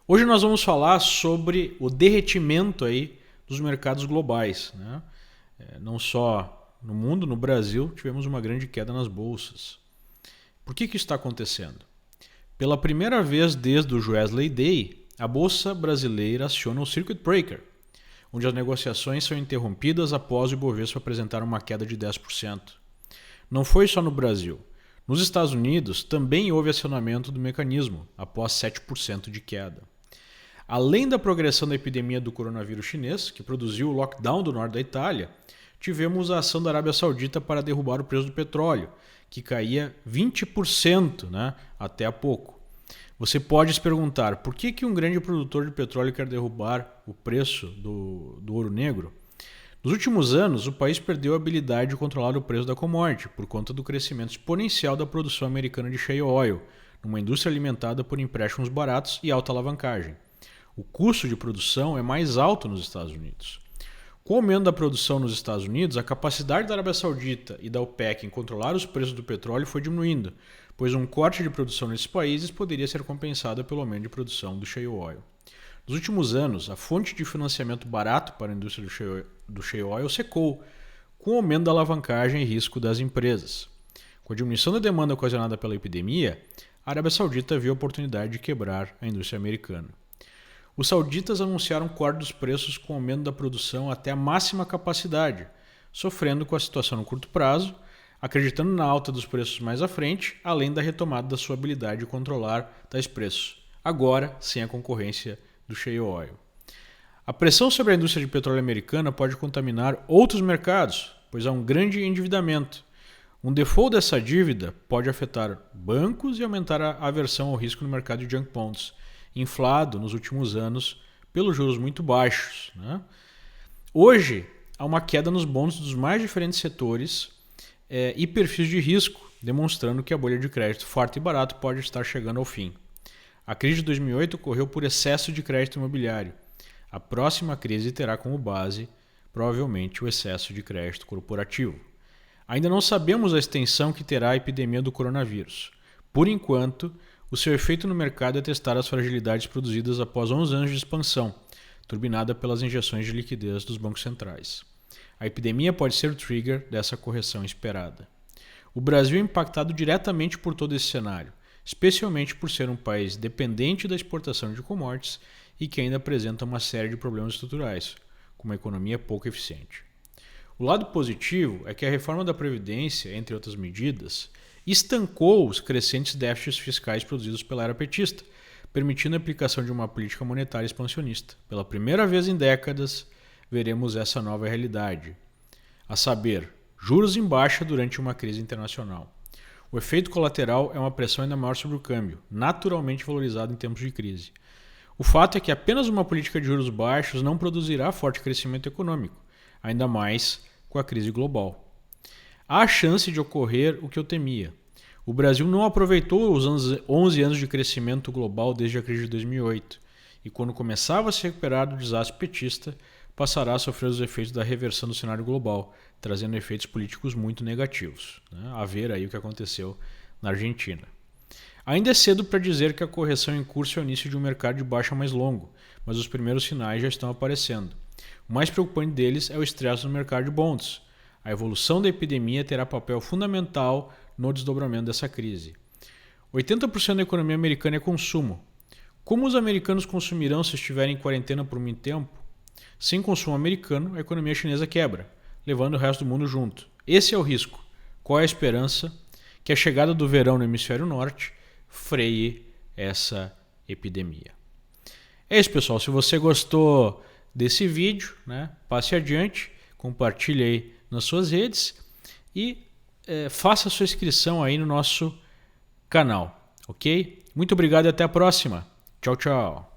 Hoje nós vamos falar sobre o derretimento aí dos mercados globais, né? Não só no mundo, no Brasil, tivemos uma grande queda nas bolsas. Por que isso está acontecendo? Pela primeira vez desde o Wesley Day, a Bolsa Brasileira aciona o Circuit Breaker, onde as negociações são interrompidas após o Ibovespa apresentar uma queda de 10%. Não foi só no Brasil. Nos Estados Unidos também houve acionamento do mecanismo, após 7% de queda. Além da progressão da epidemia do coronavírus chinês, que produziu o lockdown do norte da Itália, tivemos a ação da Arábia Saudita para derrubar o preço do petróleo, que caía 20%, até há pouco. Você pode se perguntar, por que um grande produtor de petróleo quer derrubar o preço do ouro negro? Nos últimos anos, o país perdeu a habilidade de controlar o preço da commodity por conta do crescimento exponencial da produção americana de shale oil, numa indústria alimentada por empréstimos baratos e alta alavancagem. O custo de produção é mais alto nos Estados Unidos. Com o aumento da produção nos Estados Unidos, a capacidade da Arábia Saudita e da OPEC em controlar os preços do petróleo foi diminuindo, pois um corte de produção nesses países poderia ser compensado pelo aumento de produção do shale oil. Nos últimos anos, a fonte de financiamento barato para a indústria do shale oil secou, com o aumento da alavancagem e risco das empresas. Com a diminuição da demanda ocasionada pela epidemia, a Arábia Saudita viu a oportunidade de quebrar a indústria americana. Os sauditas anunciaram corte dos preços com aumento da produção até a máxima capacidade, sofrendo com a situação no curto prazo, acreditando na alta dos preços mais à frente, além da retomada da sua habilidade de controlar tais preços, agora sem a concorrência do shale oil. A pressão sobre a indústria de petróleo americana pode contaminar outros mercados, pois há um grande endividamento. Um default dessa dívida pode afetar bancos e aumentar a aversão ao risco no mercado de junk bonds, inflado nos últimos anos pelos juros muito baixos. Hoje, há uma queda nos bonds dos mais diferentes setores e perfis de risco, demonstrando que a bolha de crédito forte e barato pode estar chegando ao fim. A crise de 2008 ocorreu por excesso de crédito imobiliário. A próxima crise terá como base, provavelmente, o excesso de crédito corporativo. Ainda não sabemos a extensão que terá a epidemia do coronavírus. Por enquanto, o seu efeito no mercado é testar as fragilidades produzidas após 11 anos de expansão, turbinada pelas injeções de liquidez dos bancos centrais. A epidemia pode ser o trigger dessa correção esperada. O Brasil é impactado diretamente por todo esse cenário, especialmente por ser um país dependente da exportação de commodities e que ainda apresenta uma série de problemas estruturais, com uma economia pouco eficiente. O lado positivo é que a reforma da Previdência, entre outras medidas, estancou os crescentes déficits fiscais produzidos pela era petista, permitindo a aplicação de uma política monetária expansionista. Pela primeira vez em décadas, veremos essa nova realidade, a saber, juros em baixa durante uma crise internacional. O efeito colateral é uma pressão ainda maior sobre o câmbio, naturalmente valorizado em tempos de crise. O fato é que apenas uma política de juros baixos não produzirá forte crescimento econômico, ainda mais com a crise global. Há a chance de ocorrer o que eu temia. O Brasil não aproveitou os 11 anos de crescimento global desde a crise de 2008 e, quando começava a se recuperar do desastre petista, passará a sofrer os efeitos da reversão do cenário global, trazendo efeitos políticos muito negativos. A ver aí o que aconteceu na Argentina. Ainda é cedo para dizer que a correção em curso é o início de um mercado de baixa mais longo, mas os primeiros sinais já estão aparecendo. O mais preocupante deles é o estresse no mercado de bonds. A evolução da epidemia terá papel fundamental no desdobramento dessa crise. 80% da economia americana é consumo. Como os americanos consumirão se estiverem em quarentena por muito tempo? Sem consumo americano, a economia chinesa quebra, levando o resto do mundo junto. Esse é o risco. Qual é a esperança? Que a chegada do verão no hemisfério norte freie essa epidemia. É isso, pessoal. Se você gostou desse vídeo, passe adiante, compartilhe aí nas suas redes e faça a sua inscrição aí no nosso canal, ok? Muito obrigado e até a próxima. Tchau, tchau.